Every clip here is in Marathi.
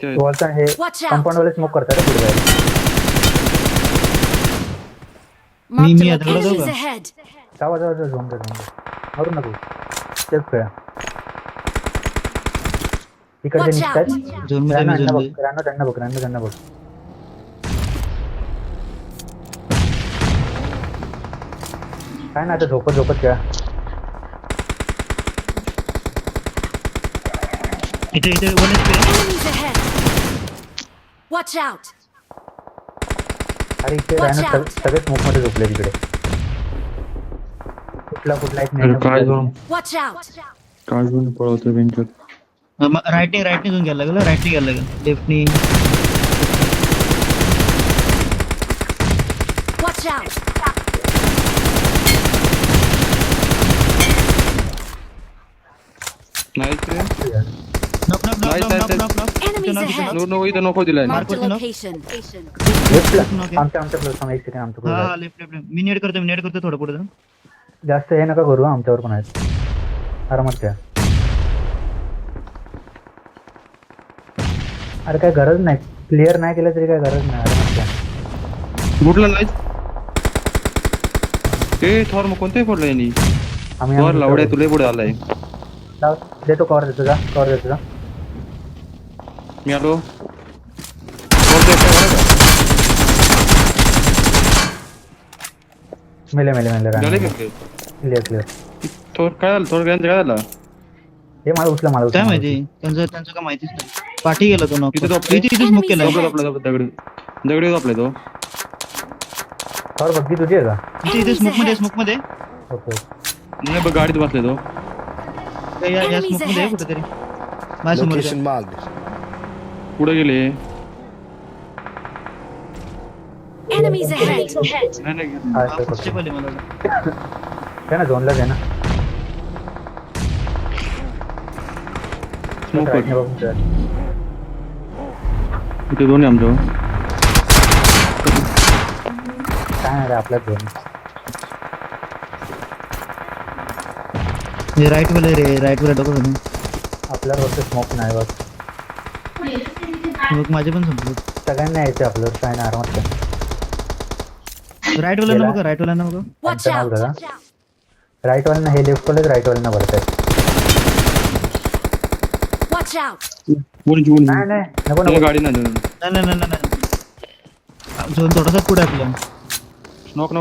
वॉलचा हे Watch out! कंपाऊंड वाले स्मोक करतात रे पुढे जायला. Marked a मी आता location. बघू Enemies का? ahead! जावा जावा जावा झोन झोन मारू नको सेफ खेळा. इकडचे Watch निघतात. झोन मध्ये राणा मी त्यांना झोन बघ मध्ये. राणा त्यांना बघ. काय ना आता झोपत खेळा. इथे इथे one HP. Enemies ahead! Watch out! अरे इथे Watch राणा out. सगळे स्मोक मध्ये झोपले तिकडे. कुठला एक नाही काय जाऊन Watch out! काय जाऊन पळवतो बेंचवर. राईटने घेऊन घ्यायला लागलं. राईटने घ्यायला लागलं. लेफ्टनी. Watch out! नाईस रे. Knock knock knock knock knock knock knock. Enemies ahead! नको इथं नको दिलाय ना. Marked a Mark location. लेफ्टला knock आहे. आमच्या प्लस एक सेकंड आमच्या हा पुढे हा लेफ्ट लेफ्ट. मी नेट करतो थोडं पुढे. जास्त हे नका करू आमच्यावर पण आहेत. आरामात खेळा. अरे काय गरज नाही क्लिअर नाही केलं तरी काय गरज नाही आरामात खेळा. कुठला नाही ते थॉर मग कोणते फोडलं यांनी. थॉर लावडे तुले पुढे आलाय. देतो कवर देतो जा मी आलो. बोलतोय काय बरं का? मेले झाले राणा का ते? क्लिअर थोर काय झालं थोर काय झालं. हे मला उचला काय माहिती त्यांचं काय माहितीच नाही. पाठी गेला तो नॉक. इथे तो आपले- इथे स्मोक केला. दगडी आपले तो. कवर बघी तुझी आहे का इथे स्मोक मध्ये ओके नाही बघ गाडीत बसले तो. या स्मोक मध्ये आहे कुठेतरी. माझ्या समोर Location marked. पुढे गेले. Enemies ahead! नाही हा फर्स्ट स्टेप आले मला. काय ना झोनला दे ना स्मोक राईटने बघून खेळा. इथे दोन्ही आमचं. काय नाही रे आपल्याच झोन राईट वाला डोकं. आपल्यावर फक्त स्मोक नाही बघ मग माझे पण संपले. सगळ्यांना यायचं आपल्यावर काय नाही आरामात खेळा. राईट वाला बघा. Watch त्यांचं नाव out! बघा. राईट वाल्यांना हे लेफ्ट वाले राईट वाल्यांना भरतायत. Watch out! कोणी नाही नको गाडी नाही नाही. झोन थोडासा पुढे आपल्या. नोक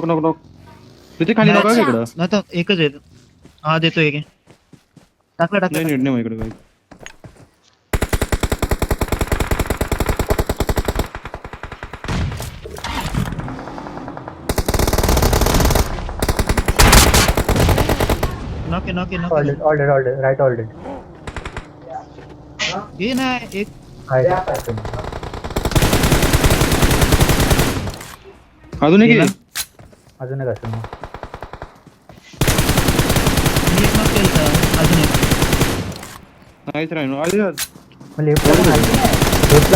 तिथे खाली नका Watch इकडं. out. नाही तर एकच आहे. हा देतो एक आहे. टाकला नाही नीट नाही इकडे काही. नॉक ऑलरेडी राईट ऑलरेडी हे नाही एक. अजून एक गेला. अजून एक असेल मग मी एक नॉक केलता. अजून एक. नाहीच राहिलो. मग लेफ्टला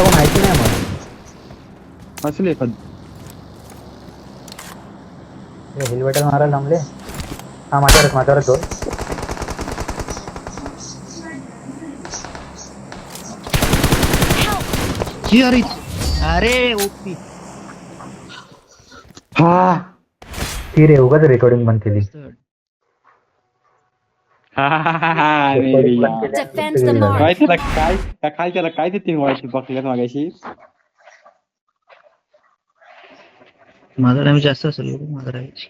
पण आहे की नाही मग असेल एखाद. हेल्मेटल मारायला थांबले. हा माझ्यावरच दोन अरे ओपी. ती रे उगाच रेकॉर्डिंग बंद केली. Defend the mark! काय त्याला काय ते व्हायची बघल्या मागायची. माझा डॅमेज जास्त असेल. माझा डॅमेज